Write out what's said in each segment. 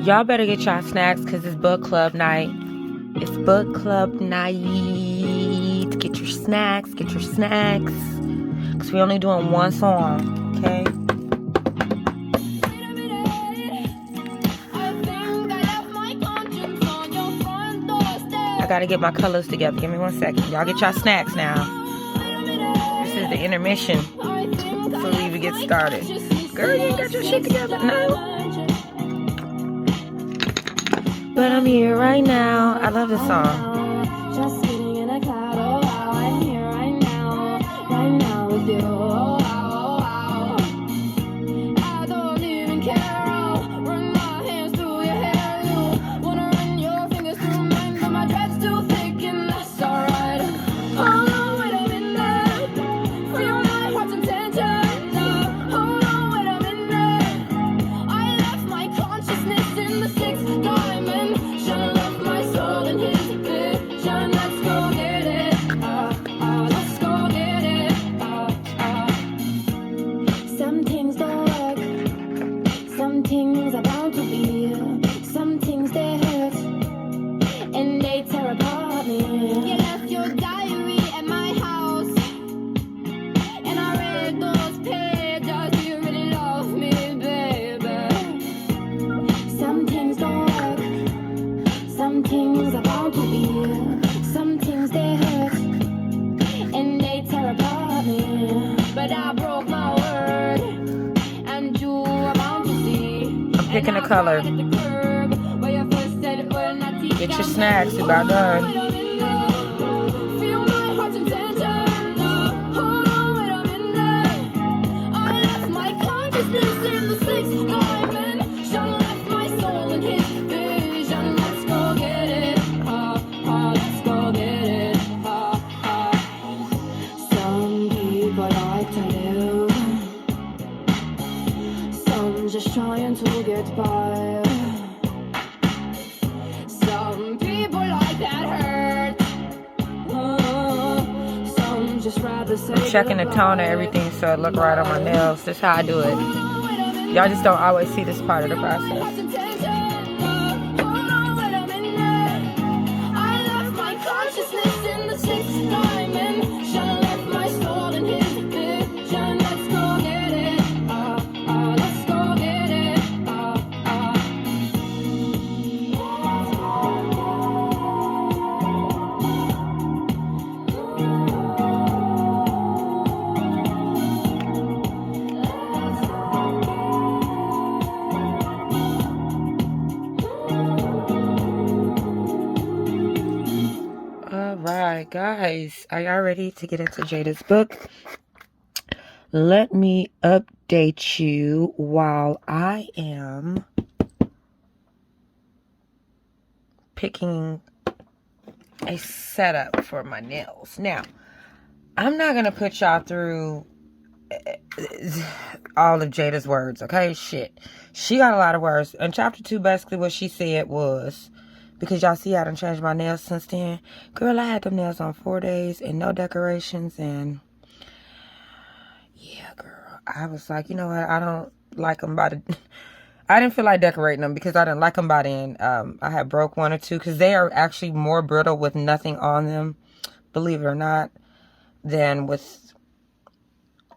Y'all better get y'all snacks because it's book club night. It's book club night. Get your snacks. Because we only doing one song, okay? I gotta get my colors together. Give me 1 second. Y'all get y'all snacks now. This is the intermission before we even get started. Girl, you ain't got your shit together? No. But I'm here right now. I love this song. Just sitting in a cloud. Oh, wow. I'm here right now with you. Oh, wow. I don't even care. I'll run my hands through your hair. You wanna run your fingers through mine, but my dread's too thick and that's alright. Hold on, wait a minute. Feel my heart's intention. Hold on, wait a minute. I left my consciousness in the sixth dimension. Left my soul in his vision. Let's go get it. Let's go get it. Some things don't work. Some things are bound to be. Some things they hurt and they tear apart me. You left your diary at my house, and I read those pages. Do you really love me, baby? Some things don't work. Some things are bound to be. Some things they hurt and they tear apart me. But I broke my word, and you are bound to see. I'm picking a color. Get your snacks, you about done. Feel my heart's intention. Hold on, wait a minute. I left my consciousness in the sixth dimension. Left my soul in his vision. Let's go get it. Let's go get it. Some people like to live. Some just trying to get by. Some people like that hurt. Some just rather say. I'm checking the tone of everything so it look right on my nails. That's how I do it. Y'all just don't always see this part of the process. Alright, guys, are y'all ready to get into Jada's book? Let me update you while I am picking a setup for my nails. Now, I'm not going to put y'all through all of Jada's words, okay? Shit. She got a lot of words. In chapter 2, basically what she said was, because y'all see I done changed my nails since then. Girl, I had them nails on 4 days and no decorations. And yeah, girl, I was like, you know what? I don't like them by the... I didn't feel like decorating them because I didn't like them by then. I had broke 1 or 2 because they are actually more brittle with nothing on them, believe it or not, than with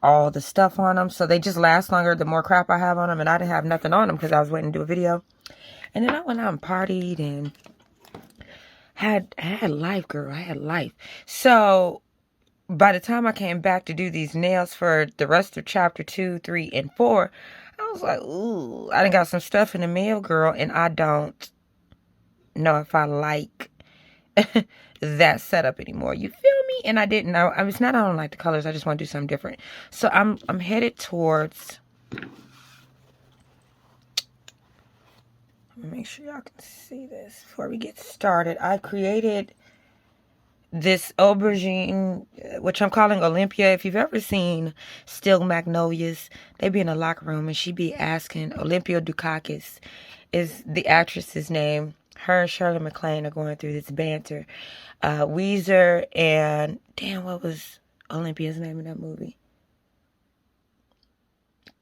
all the stuff on them. So they just last longer the more crap I have on them. And I didn't have nothing on them because I was waiting to do a video. And then I went out and partied and had life, girl. I had life. So by the time I came back to do these nails for the rest of chapter 2, 3, and 4, I was like, ooh, I done got some stuff in the mail, girl, and I don't know if I like that setup anymore. You feel me? And I didn't know. It's not I don't like the colors. I just want to do something different. So I'm headed towards... Let me make sure y'all can see this before we get started. I created this aubergine, which I'm calling Olympia. If you've ever seen Still Magnolias, they be in a locker room and she be asking, Olympia Dukakis is the actress's name. Her and Shirley MacLaine are going through this banter. Weezer and, damn, what was Olympia's name in that movie?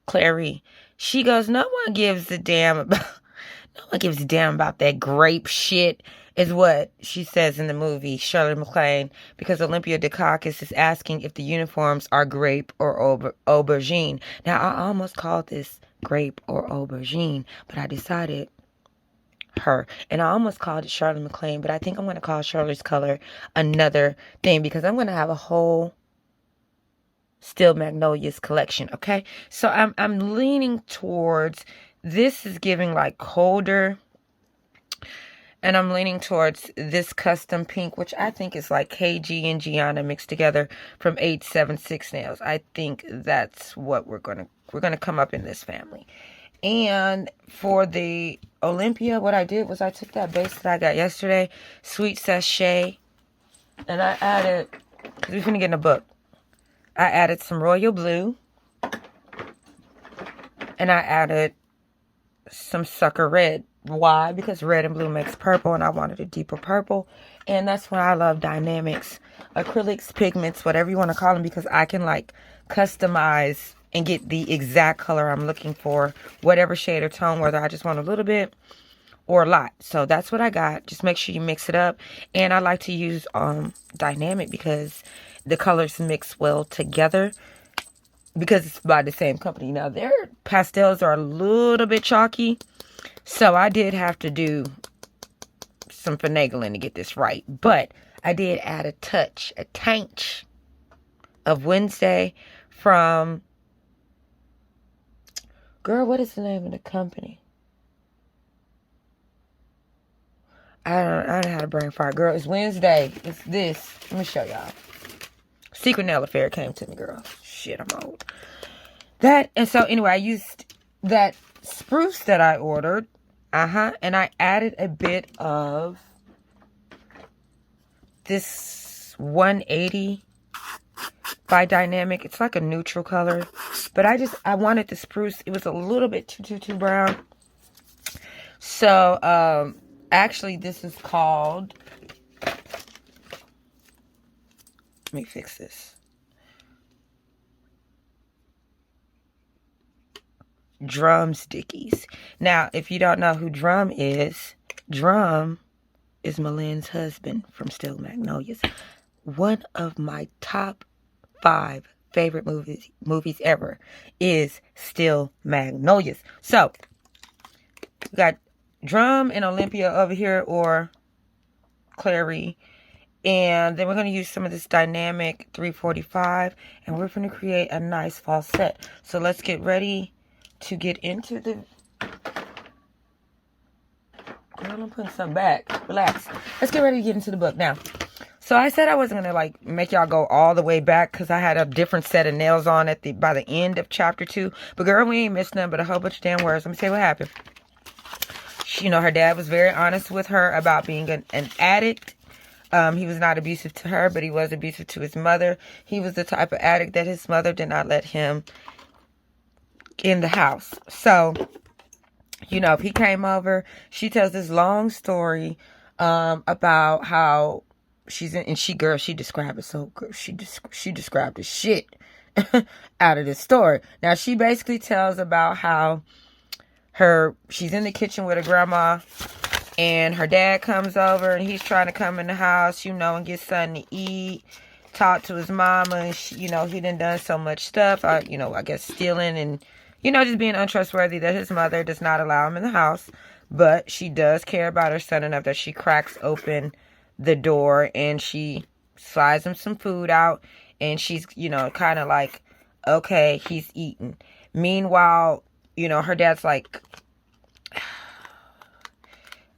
Clary. She goes, no one gives a damn about... No one gives a damn about that grape shit, is what she says in the movie, Shirley MacLaine, because Olympia Dukakis is asking if the uniforms are grape or aubergine. Now, I almost called this grape or aubergine, but I decided her. And I almost called it Shirley MacLaine, but I think I'm going to call Shirley's color another thing, because I'm going to have a whole Still Magnolias collection, okay? So I'm leaning towards, this is giving like colder, and I'm leaning towards this custom pink, which I think is like KG and Gianna mixed together from 876 Nails. I think that's what we're gonna come up in this family. And for the Olympia, what I did was I took that base that I got yesterday, Sweet Sachet, and I added, because we're gonna get in a book, I added some royal blue, and I added some sucker red. Why? Because red and blue makes purple, and I wanted a deeper purple. And that's why I love dynamics, acrylics, pigments, whatever you want to call them, because I can like customize and get the exact color I'm looking for, whatever shade or tone, whether I just want a little bit or a lot. So that's what I got. Just make sure you mix it up. And I like to use dynamic because the colors mix well together, because it's by the same company. Now, their pastels are a little bit chalky, so I did have to do some finagling to get this right. But I did add a tinge of Wednesday from, girl, what is the name of the company? I don't know how to brain fire. Girl, it's Wednesday. It's this. Let me show y'all. Secret Nail Affair came to me, girl. Shit, I'm old. That, and so anyway, I used that spruce that I ordered. And I added a bit of this 180 by Dynamic. It's like a neutral color, but I wanted the spruce. It was a little bit too brown. So, actually this is called, let me fix this. Drumstickies. Now, if you don't know who Drum is Malin's husband from Still Magnolias. One of my top 5 favorite movies ever is Still Magnolias. So, we got Drum and Olympia over here, or Clary. And then we're going to use some of this Dynamic 345, and we're going to create a nice fall set. So let's get ready to get into the, girl, I'm putting some back. Relax. Let's get ready to get into the book now. So I said I wasn't gonna like make y'all go all the way back, because I had a different set of nails on by the end of chapter 2. But girl, we ain't missed nothing but a whole bunch of damn words. Let me tell you what happened. Her dad was very honest with her about being an addict. He was not abusive to her, but he was abusive to his mother. He was the type of addict that his mother did not let him in the house. So, if he came over, she tells this long story about how she's in, and she described it so good. She described the shit out of this story. Now, she basically tells about how she's in the kitchen with her grandma, and her dad comes over, and he's trying to come in the house, and get something to eat, talk to his mama, and he done so much stuff, I guess stealing and just being untrustworthy, that his mother does not allow him in the house. But she does care about her son enough that she cracks open the door and she slides him some food out. And she's, kind of like, okay, he's eating. Meanwhile, her dad's like,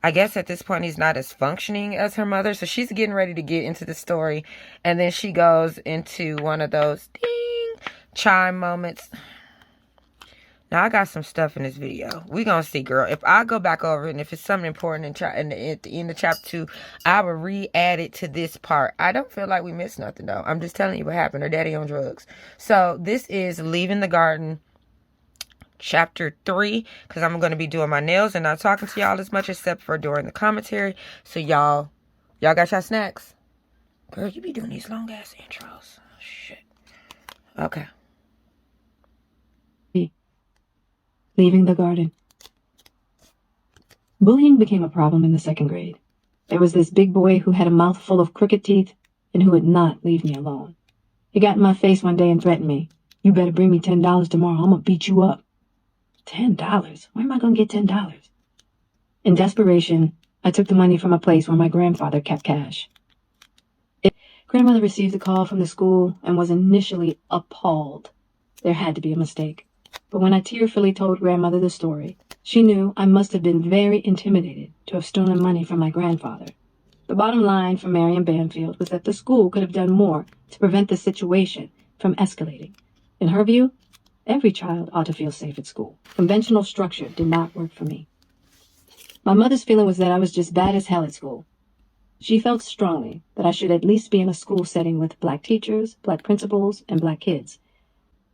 I guess at this point he's not as functioning as her mother. So she's getting ready to get into the story. And then she goes into one of those ding chime moments. Now, I got some stuff in this video. We gonna see, girl. If I go back over it, and if it's something important at the end of chapter 2, I will re-add it to this part. I don't feel like we missed nothing, though. I'm just telling you what happened. Her daddy on drugs. So, this is Leaving the Garden, chapter 3, because I'm going to be doing my nails and not talking to y'all as much, except for during the commentary. So, y'all got y'all snacks? Girl, you be doing these long-ass intros. Shit. Okay. Leaving the garden. Bullying became a problem in the 2nd grade. There was this big boy who had a mouthful of crooked teeth and who would not leave me alone. He got in my face one day and threatened me. "You better bring me $10 tomorrow. I'm gonna beat you up." $10? Where am I gonna get $10? In desperation, I took the money from a place where my grandfather kept cash. Grandmother received a call from the school and was initially appalled. There had to be a mistake. But when I tearfully told grandmother the story, she knew I must have been very intimidated to have stolen money from my grandfather. The bottom line for Marion Banfield was that the school could have done more to prevent the situation from escalating. In her view, every child ought to feel safe at school. Conventional structure did not work for me. My mother's feeling was that I was just bad as hell at school. She felt strongly that I should at least be in a school setting with black teachers, black principals, and black kids.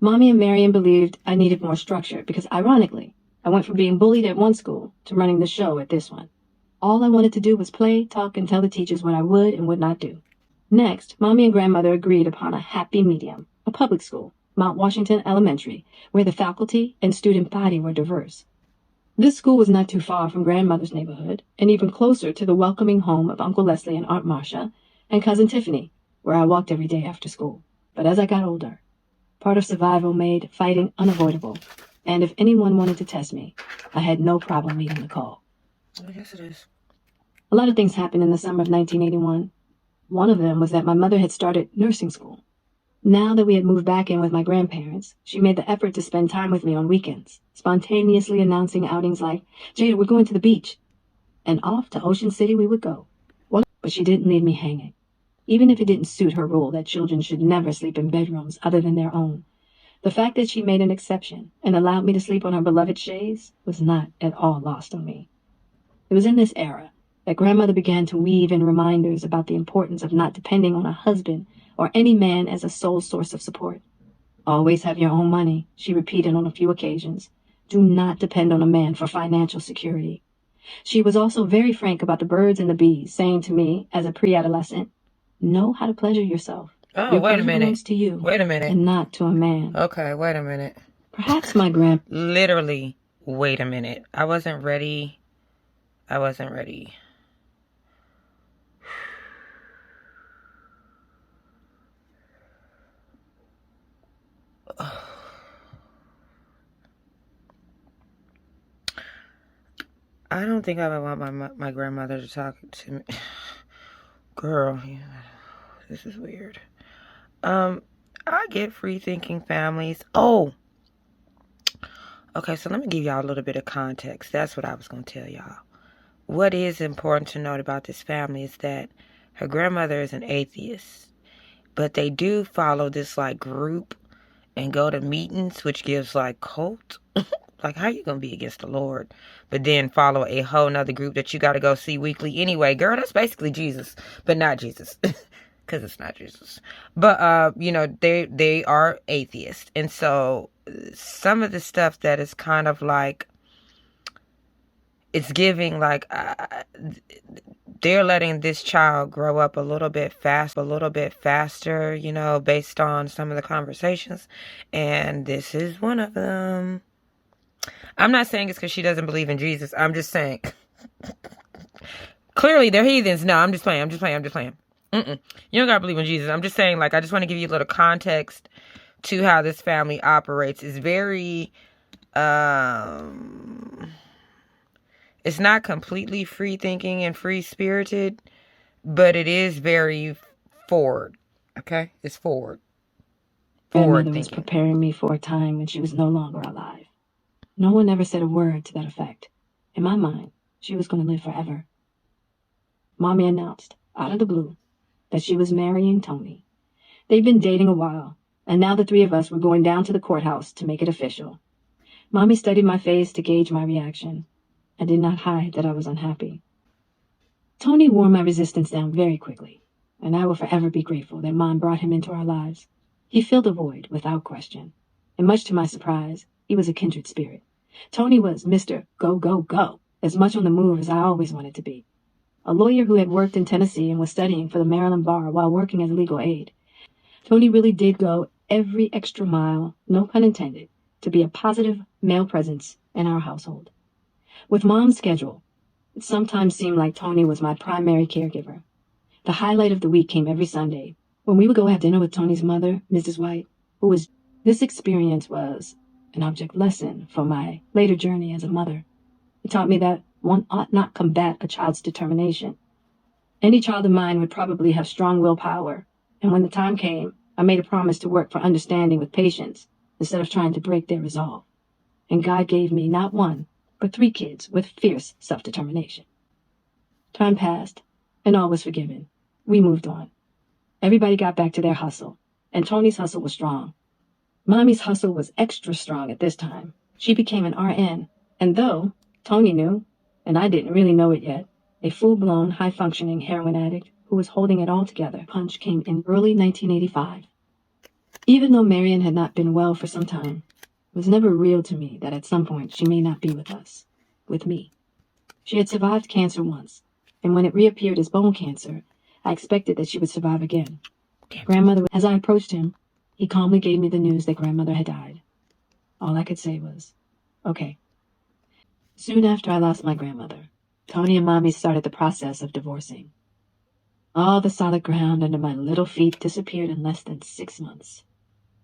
Mommy and Marion believed I needed more structure because, ironically, I went from being bullied at one school to running the show at this one. All I wanted to do was play, talk, and tell the teachers what I would and would not do. Next, Mommy and Grandmother agreed upon a happy medium, a public school, Mount Washington Elementary, where the faculty and student body were diverse. This school was not too far from Grandmother's neighborhood, and even closer to the welcoming home of Uncle Leslie and Aunt Marcia, and Cousin Tiffany, where I walked every day after school. But as I got older, part of survival made fighting unavoidable, and if anyone wanted to test me, I had no problem meeting the call. I guess it is. A lot of things happened in the summer of 1981. One of them was that my mother had started nursing school. Now that we had moved back in with my grandparents, she made the effort to spend time with me on weekends, spontaneously announcing outings like, "Jada, we're going to the beach." And off to Ocean City we would go. But she didn't leave me hanging. Even if it didn't suit her rule that children should never sleep in bedrooms other than their own, the fact that she made an exception and allowed me to sleep on her beloved chaise was not at all lost on me. It was in this era that grandmother began to weave in reminders about the importance of not depending on a husband or any man as a sole source of support. "Always have your own money," she repeated on a few occasions. "Do not depend on a man for financial security." She was also very frank about the birds and the bees, saying to me as a pre-adolescent, "Know how to pleasure yourself. Oh, Your wait a pleasure minute. belongs to you, Wait a minute. and not to a man." Okay, wait a minute. Perhaps my grand... Literally, wait a minute. I wasn't ready. I don't think I would want my grandmother to talk to me. Girl, yeah, this is weird. I get free thinking families. Oh, okay, so let me give y'all a little bit of context. That's what I was going to tell y'all. What is important to note about this family is that her grandmother is an atheist, but they do follow this like group and go to meetings, which gives like cult. Like, how you gonna be against the Lord, but then follow a whole nother group that you got to go see weekly anyway? Girl, that's basically Jesus, but not Jesus, because it's not Jesus. But you know, they are atheists, and so some of the stuff that is kind of like, it's giving like they're letting this child grow up a little bit faster, you know, based on some of the conversations, and this is one of them. I'm not saying it's because she doesn't believe in Jesus. I'm just saying, clearly they're heathens. No, I'm just playing. You don't gotta believe in Jesus. I'm just saying, like, I just want to give you a little context to how this family operates. It's very, it's not completely free thinking and free spirited, but it is very forward. Okay, it's forward. Grandmother was preparing me for a time when she was no longer alive. No one ever said a word to that effect. In my mind, she was going to live forever. Mommy announced, out of the blue, that she was marrying Tony. They'd been dating a while, and now the three of us were going down to the courthouse to make it official. Mommy studied my face to gauge my reaction. I did not hide that I was unhappy. Tony wore my resistance down very quickly, and I will forever be grateful that Mom brought him into our lives. He filled a void without question, and much to my surprise, he was a kindred spirit. Tony was Mr. Go, Go, Go, as much on the move as I always wanted to be. A lawyer who had worked in Tennessee and was studying for the Maryland bar while working as legal aid, Tony really did go every extra mile, no pun intended, to be a positive male presence in our household. With Mom's schedule, It sometimes seemed like Tony was my primary caregiver. The highlight of the week came every Sunday, when we would go have dinner with Tony's mother, Mrs. White, who was... This experience was an object lesson for my later journey as a mother. It taught me that one ought not combat a child's determination. Any child of mine would probably have strong willpower, and when the time came, I made a promise to work for understanding with patience instead of trying to break their resolve. And God gave me not one, but 3 kids with fierce self-determination. Time passed, and all was forgiven. We moved on. Everybody got back to their hustle, and Tony's hustle was strong. Mommy's hustle was extra strong at this time. She became an RN, and though Tony knew, and I didn't really know it yet, a full-blown, high-functioning heroin addict who was holding it all together, punch came in early 1985. Even though Marion had not been well for some time, it was never real to me that at some point she may not be with us, with me. She had survived cancer once, and when it reappeared as bone cancer, I expected that she would survive again. Grandmother, as I approached him, he calmly gave me the news that grandmother had died. All I could say was, okay. Soon after I lost my grandmother, Tony and Mommy started the process of divorcing. All the solid ground under my little feet disappeared in less than 6 months.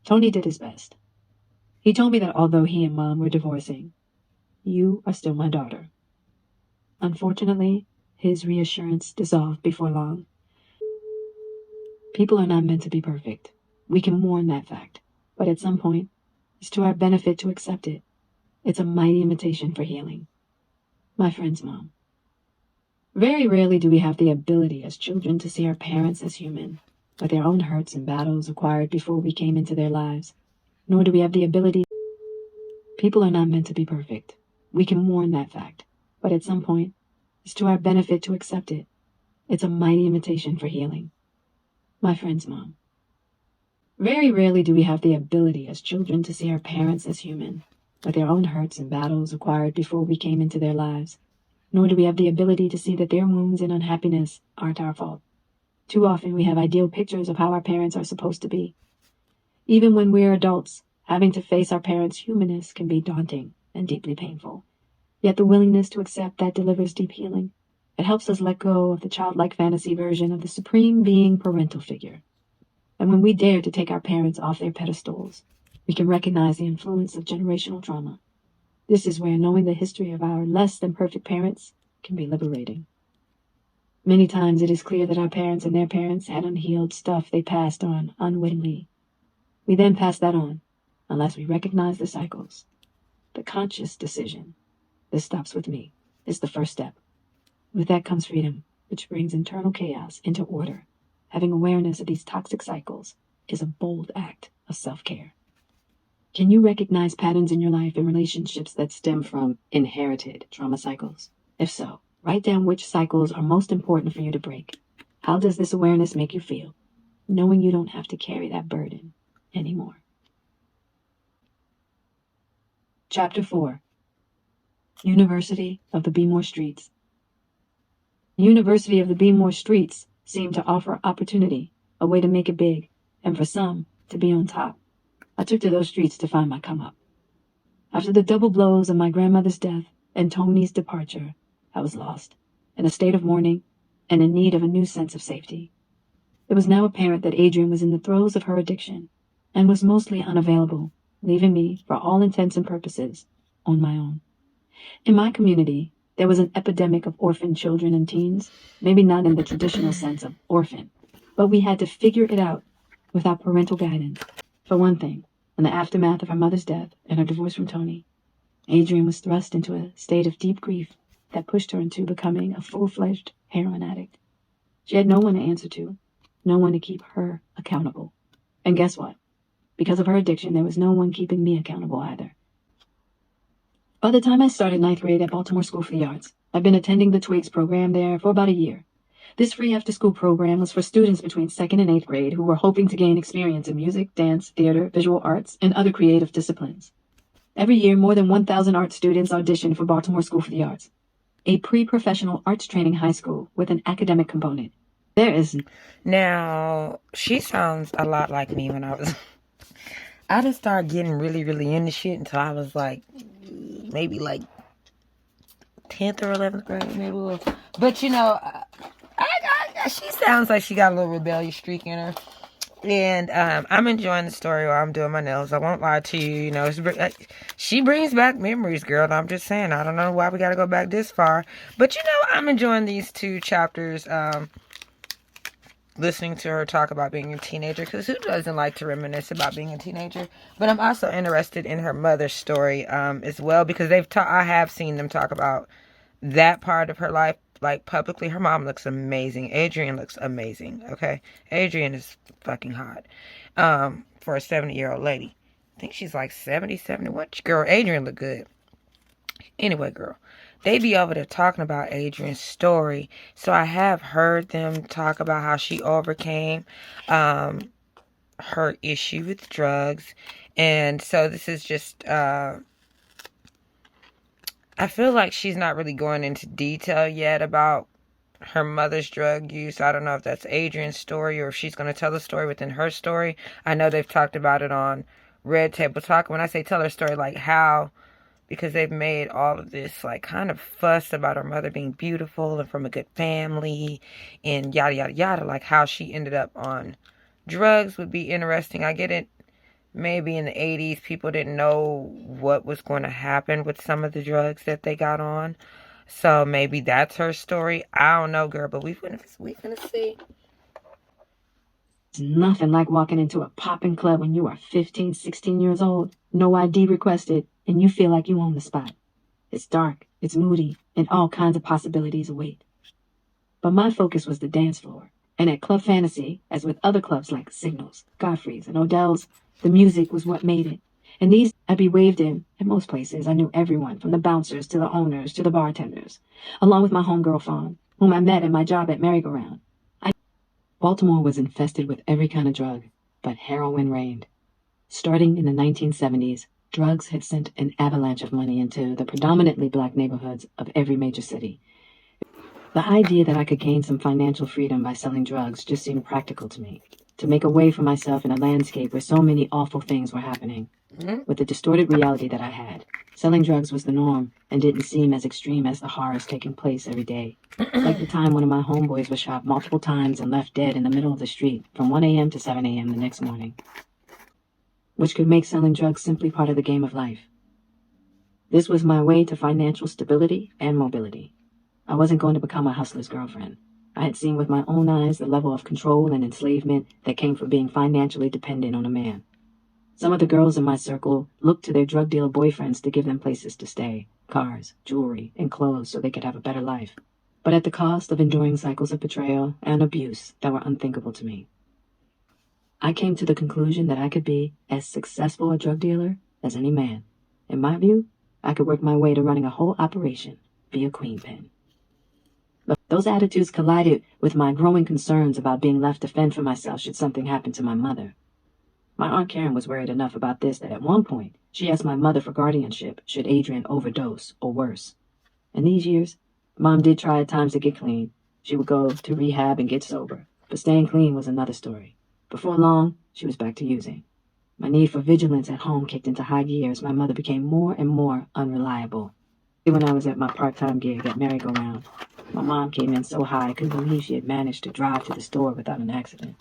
Tony did his best. He told me that although he and Mom were divorcing, you are still my daughter. Unfortunately, his reassurance dissolved before long. People are not meant to be perfect. We can mourn that fact, but at some point, it's to our benefit to accept it. It's a mighty invitation for healing. My friend's mom. Very rarely do we have the ability as children to see our parents as human, with their own hurts and battles acquired before we came into their lives, nor do we have the ability. People are not meant to be perfect. We can mourn that fact, but at some point, it's to our benefit to accept it. It's a mighty invitation for healing. My friend's mom. Very rarely do we have the ability as children to see our parents as human, with their own hurts and battles acquired before we came into their lives, nor do we have the ability to see that their wounds and unhappiness aren't our fault. Too often we have ideal pictures of how our parents are supposed to be. Even when we're adults, having to face our parents' humanness can be daunting and deeply painful. Yet the willingness to accept that delivers deep healing. It helps us let go of the childlike fantasy version of the supreme being parental figure. And when we dare to take our parents off their pedestals, we can recognize the influence of generational trauma. This is where knowing the history of our less than perfect parents can be liberating. Many times it is clear that our parents and their parents had unhealed stuff they passed on unwittingly. We then pass that on, unless we recognize the cycles. The conscious decision, this stops with me, is the first step. With that comes freedom, which brings internal chaos into order. Having awareness of these toxic cycles is a bold act of self-care. Can you recognize patterns in your life and relationships that stem from inherited trauma cycles? If so, write down which cycles are most important for you to break. How does this awareness make you feel, knowing you don't have to carry that burden anymore? Chapter 4. University of the Be More Streets. The University of the Be More Streets seemed to offer opportunity, a way to make it big, and for some, to be on top. I took to those streets to find my come-up. After the double blows of my grandmother's death and Tony's departure, I was lost, in a state of mourning, and in need of a new sense of safety. It was now apparent that Adrian was in the throes of her addiction, and was mostly unavailable, leaving me, for all intents and purposes, on my own. In my community, there was an epidemic of orphan children and teens, maybe not in the traditional sense of orphan, but we had to figure it out without parental guidance. For one thing, in the aftermath of her mother's death and her divorce from Tony, Adrian was thrust into a state of deep grief that pushed her into becoming a full-fledged heroin addict. She had no one to answer to, no one to keep her accountable. And guess what? Because of her addiction, there was no one keeping me accountable either. By the time I started 9th grade at Baltimore School for the Arts, I'd been attending the Twigs program there for about a year. This free after-school program was for students between 2nd and 8th grade who were hoping to gain experience in music, dance, theater, visual arts, and other creative disciplines. Every year, more than 1,000 art students auditioned for Baltimore School for the Arts, a pre-professional arts training high school with an academic component. There is... Now, she sounds a lot like me when I was... I didn't start getting really into shit until I was like, maybe like 10th or 11th grade, maybe. But you know, she sounds like she got a little rebellious streak in her. And I'm enjoying the story while I'm doing my nails. I won't lie to you. You know, she brings back memories, girl. I'm just saying. I don't know why we got to go back this far. But, you know, I'm enjoying these 2 chapters. Listening to her talk about being a teenager. Because who doesn't like to reminisce about being a teenager? But I'm also interested in her mother's story as well. Because I have seen them talk about that part of her life. Like, publicly. Her mom looks amazing. Adrienne looks amazing, okay? Adrienne is fucking hot for a 70-year-old lady. I think she's like 70, 71. Girl, Adrienne look good. Anyway, girl, they be over there talking about Adrienne's story. So I have heard them talk about how she overcame her issue with drugs. And so this is just... I feel like she's not really going into detail yet about her mother's drug use. I don't know if that's Adrienne's story or if she's going to tell the story within her story. I know they've talked about it on Red Table Talk. When I say tell her story, like how, because they've made all of this like kind of fuss about her mother being beautiful and from a good family and yada, yada, yada. Like how she ended up on drugs would be interesting. I get it. Maybe in the 80s, people didn't know what was going to happen with some of the drugs that they got on. So maybe that's her story. I don't know, girl, but we gonna see. It's nothing like walking into a popping club when you are 15, 16 years old, no ID requested, and you feel like you own the spot. It's dark, it's moody, and all kinds of possibilities await. But my focus was the dance floor. And at Club Fantasy, as with other clubs like Signals, Godfrey's, and Odell's, the music was what made it. And these I'd be waved in. At most places, I knew everyone, from the bouncers to the owners to the bartenders, along with my homegirl Fawn, whom I met at my job at Merry Go Round. Baltimore was infested with every kind of drug, but heroin reigned. Starting in the 1970s, drugs had sent an avalanche of money into the predominantly black neighborhoods of every major city. The idea that I could gain some financial freedom by selling drugs just seemed practical to me. To make a way for myself in a landscape where so many awful things were happening. With the distorted reality that I had, selling drugs was the norm and didn't seem as extreme as the horrors taking place every day. Like the time one of my homeboys was shot multiple times and left dead in the middle of the street from 1 a.m. to 7 a.m. the next morning. Which could make selling drugs simply part of the game of life. This was my way to financial stability and mobility. I wasn't going to become a hustler's girlfriend. I had seen with my own eyes the level of control and enslavement that came from being financially dependent on a man. Some of the girls in my circle looked to their drug dealer boyfriends to give them places to stay, cars, jewelry, and clothes so they could have a better life, but at the cost of enduring cycles of betrayal and abuse that were unthinkable to me. I came to the conclusion that I could be as successful a drug dealer as any man. In my view, I could work my way to running a whole operation via Queen Pen. But those attitudes collided with my growing concerns about being left to fend for myself should something happen to my mother. My Aunt Karen was worried enough about this that at one point, she asked my mother for guardianship should Adrienne overdose or worse. In these years, Mom did try at times to get clean. She would go to rehab and get sober, but staying clean was another story. Before long, she was back to using. My need for vigilance at home kicked into high gear as my mother became more and more unreliable. When I was at my part-time gig at Merry Go Round, my mom came in so high I couldn't believe she had managed to drive to the store without an accident.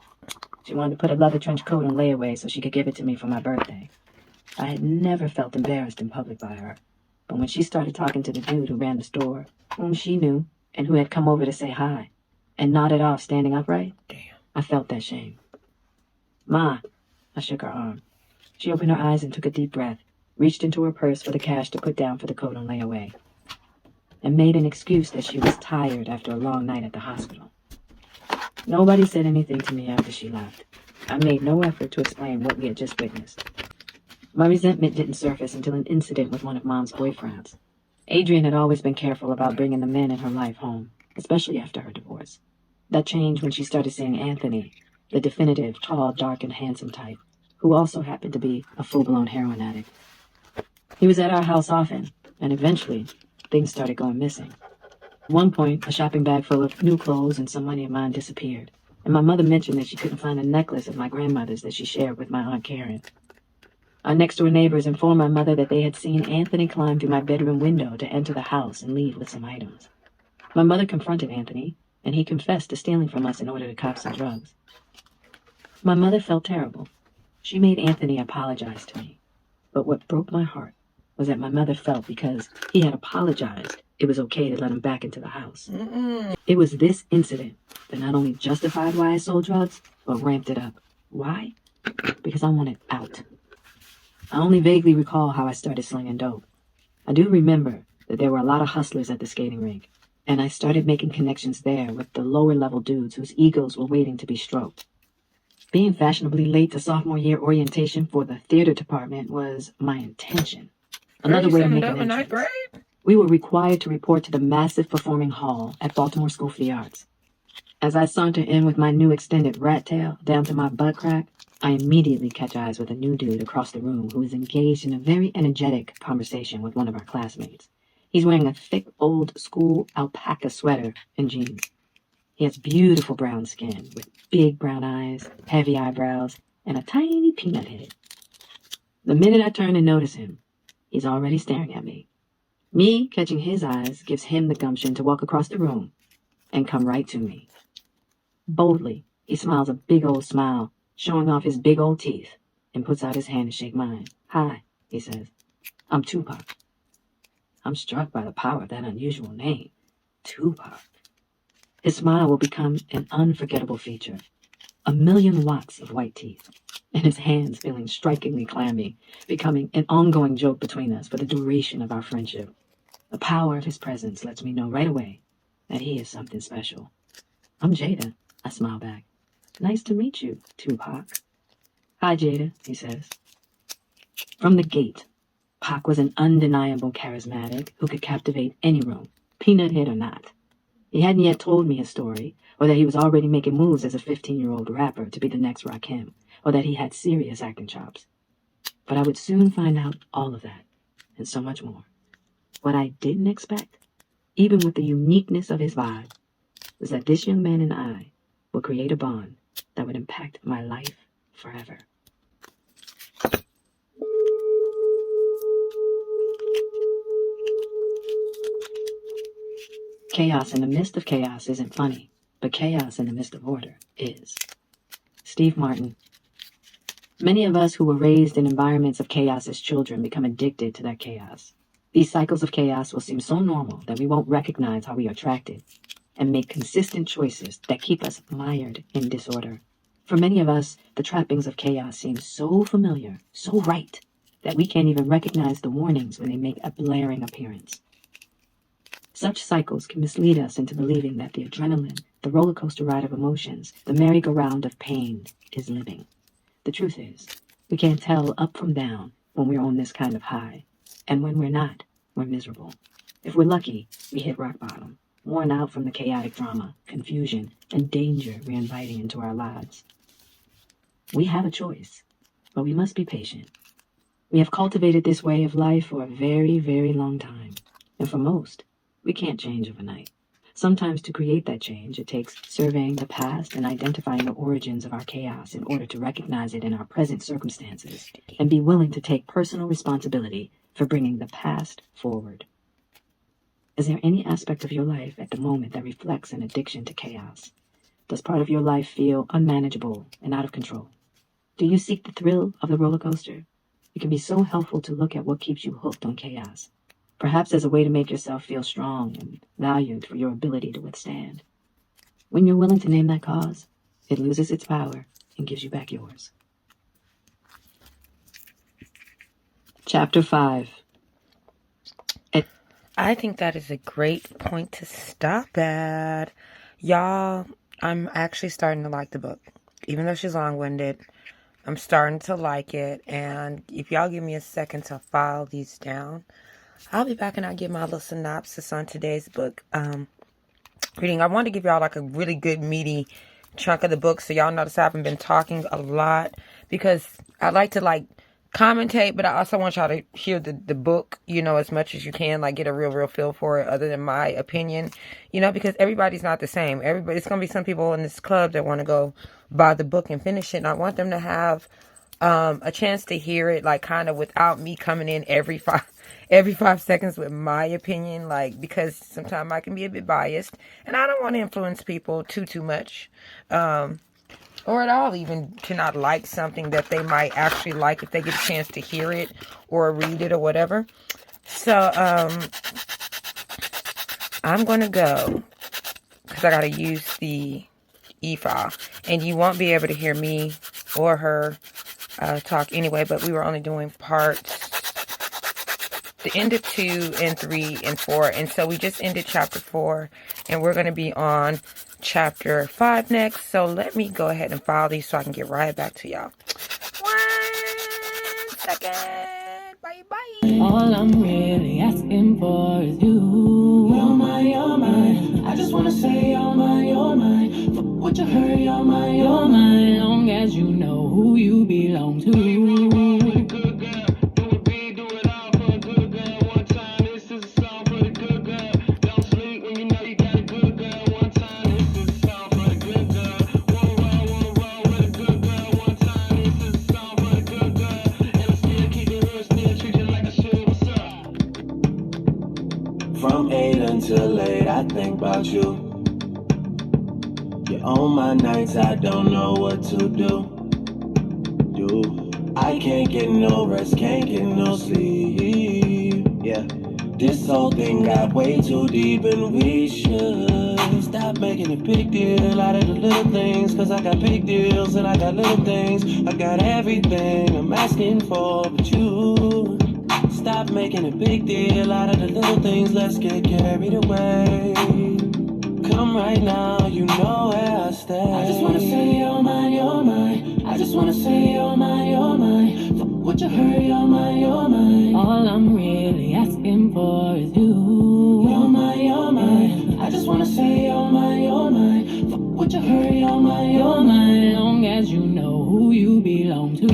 She wanted to put a leather trench coat on layaway so she could give it to me for my birthday. I had never felt embarrassed in public by her, but when she started talking to the dude who ran the store, whom she knew and who had come over to say hi, and nodded off standing upright, I felt that shame. Ma, I shook her arm. She opened her eyes and took a deep breath, reached into her purse for the cash to put down for the coat on layaway, and made an excuse that she was tired after a long night at the hospital. Nobody said anything to me after she left. I made no effort to explain what we had just witnessed. My resentment didn't surface until an incident with one of Mom's boyfriends. Adrienne had always been careful about bringing the men in her life home, especially after her divorce. That changed when she started seeing Anthony, the definitive, tall, dark, and handsome type, who also happened to be a full-blown heroin addict. He was at our house often, and eventually, things started going missing. At one point, a shopping bag full of new clothes and some money of mine disappeared, and my mother mentioned that she couldn't find a necklace of my grandmother's that she shared with my Aunt Karen. Our next-door neighbors informed my mother that they had seen Anthony climb through my bedroom window to enter the house and leave with some items. My mother confronted Anthony, and he confessed to stealing from us in order to cop some drugs. My mother felt terrible. She made Anthony apologize to me. But what broke my heart was that my mother felt because he had apologized, it was okay to let him back into the house. It was this incident that not only justified why I sold drugs, but ramped it up. Why? Because I wanted out. I only vaguely recall how I started slinging dope. I do remember that there were a lot of hustlers at the skating rink, and I started making connections there with the lower-level dudes whose egos were waiting to be stroked. Being fashionably late to sophomore year orientation for the theater department was my intention. Another way to make an entrance. We were required to report to the massive performing hall at Baltimore School for the Arts. As I saunter in with my new extended rat tail down to my butt crack, I immediately catch eyes with a new dude across the room who is engaged in a very energetic conversation with one of our classmates. He's wearing a thick old school alpaca sweater and jeans. He has beautiful brown skin with big brown eyes, heavy eyebrows, and a tiny peanut head. The minute I turn and notice him, he's already staring at me. Me catching his eyes gives him the gumption to walk across the room and come right to me. Boldly, he smiles a big old smile, showing off his big old teeth, and puts out his hand to shake mine. "Hi," he says. "I'm Tupac." I'm struck by the power of that unusual name, Tupac. His smile will become an unforgettable feature. 1,000,000 watts of white teeth, and his hands feeling strikingly clammy, becoming an ongoing joke between us for the duration of our friendship. The power of his presence lets me know right away that he is something special. "I'm Jada," I smile back. "Nice to meet you, Tupac." "Hi, Jada," he says. From the gate, Pac was an undeniable charismatic who could captivate any room, peanut head or not. He hadn't yet told me his story, or that he was already making moves as a 15-year-old rapper to be the next Rakim, or that he had serious acting chops. But I would soon find out all of that, and so much more. What I didn't expect, even with the uniqueness of his vibe, was that this young man and I would create a bond that would impact my life forever. Chaos in the midst of chaos isn't funny, but chaos in the midst of order is. Steve Martin. Many of us who were raised in environments of chaos as children become addicted to that chaos. These cycles of chaos will seem so normal that we won't recognize how we are attracted and make consistent choices that keep us mired in disorder. For many of us, the trappings of chaos seem so familiar, so right, that we can't even recognize the warnings when they make a blaring appearance. Such cycles can mislead us into believing that the adrenaline, the roller coaster ride of emotions, the merry-go-round of pain is living. The truth is, we can't tell up from down when we're on this kind of high, and when we're not, we're miserable. If we're lucky, we hit rock bottom, worn out from the chaotic drama, confusion, and danger we're inviting into our lives. We have a choice, but we must be patient. We have cultivated this way of life for a very, very long time, and for most, we can't change overnight. Sometimes to create that change, it takes surveying the past and identifying the origins of our chaos in order to recognize it in our present circumstances and be willing to take personal responsibility for bringing the past forward. Is there any aspect of your life at the moment that reflects an addiction to chaos? Does part of your life feel unmanageable and out of control? Do you seek the thrill of the roller coaster? It can be so helpful to look at what keeps you hooked on chaos, perhaps as a way to make yourself feel strong and valued for your ability to withstand. When you're willing to name that cause, it loses its power and gives you back yours. Chapter 5. I think that is a great point to stop at. Y'all, I'm actually starting to like the book. Even though she's long-winded, I'm starting to like it. And if y'all give me a second to file these down, I'll be back and I'll give my little synopsis on today's book reading. I wanted to give y'all like a really good meaty chunk of the book, so y'all notice I haven't been talking a lot because I like to like commentate, but I also want y'all to hear the book, you know, as much as you can, like get a real feel for it other than my opinion, you know, because everybody's not the same. It's going to be some people in this club that want to go buy the book and finish it, and I want them to have a chance to hear it, like, kind of without me coming in every 5 seconds with my opinion, like, because sometimes I can be a bit biased and I don't want to influence people too much, or at all, even to not like something that they might actually like if they get a chance to hear it or read it or whatever. So I'm gonna go because I gotta use the e-file, and you won't be able to hear me or her talk anyway, but we were only doing parts, the end of 2 and 3 and 4, and so we just ended chapter 4, and we're going to be on chapter 5 next. So let me go ahead and file these so I can get right back to y'all. 1 second. Bye bye. All I'm really asking for is you. You're mine. I just wanna say you're mine. Fuck what you heard, you're mine. Long as you know who you belong to. From 8 until late, I think about you. You're on my nights, I don't know what to do. I can't get no rest, can't get no sleep. Yeah, this whole thing got way too deep, and we should stop making a big deal out of the little things. Cause I got big deals and I got little things. I got everything I'm asking for, but you stop making a big deal out of the little things. Let's get carried away. Come right now, you know where I stay. I just wanna say you're mine. I just wanna say you're mine. Fuck what you heard, you're mine. All I'm really asking for is you. You're mine. I just wanna say you're mine. Fuck what you heard, you're mine. Long as you know who you belong to.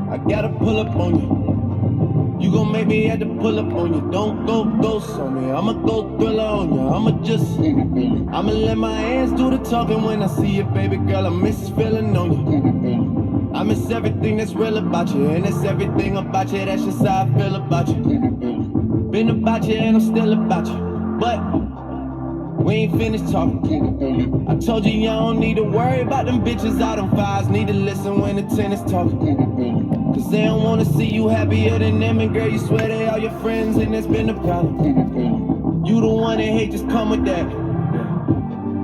I gotta pull up on you. You gon' make me have to pull up on you. Don't go ghost on me. I'ma go thriller on you. I'ma let my hands do the talking when I see you, baby girl. I miss feeling on you. I miss everything that's real about you, and it's everything about you. That's just how I feel about you. Been about you and I'm still about you, but we ain't finished talking. I told you you don't need to worry about them bitches out on fives. Need to listen when the 10 is talking. Cause they don't wanna see you happier than them. And girl, you swear they are your friends, and that's been the problem. You the one that hate, just come with that.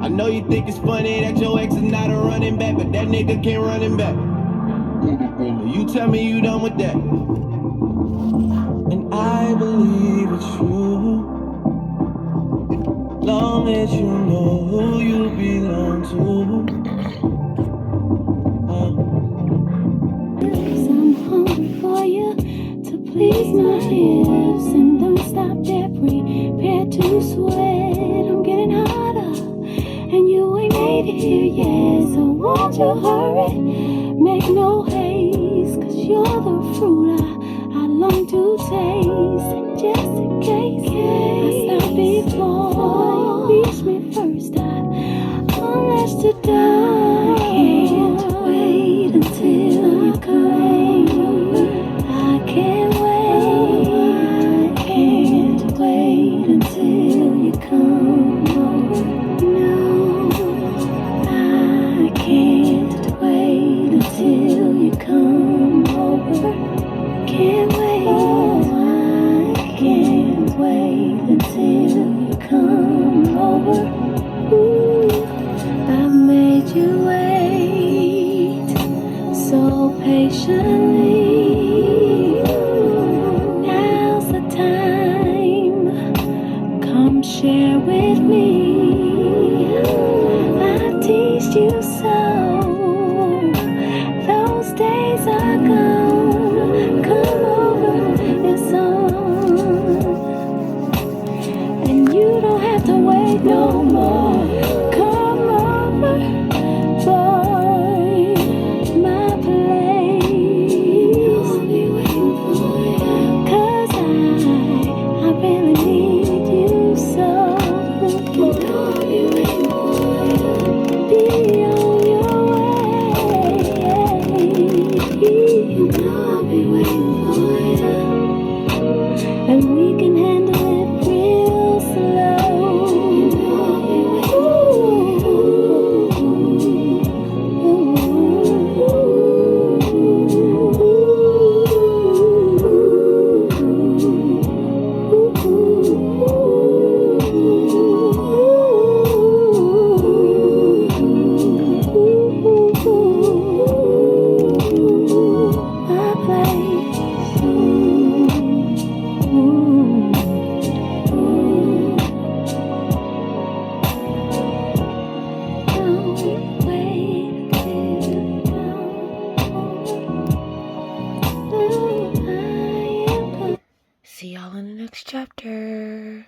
I know you think it's funny that your ex is not a running back, but that nigga can't run him back. You tell me you done with that. And I believe it's true, long as you know who you belong to. I'm hungry for you to please my hips, and don't stop there, prepare to sweat. I'm getting hotter, and you ain't made it here yet, so won't you hurry? Make no haste, cause you're the fruit I long to taste. And just in case I stop before you reach me first, I'm left to die. Can't wait until you come. I can't wait. I can't wait until you come. No, I can't wait until you come over. Can't wait. I can't wait until you come over. Ooh, I've made you wait so patiently. chapter.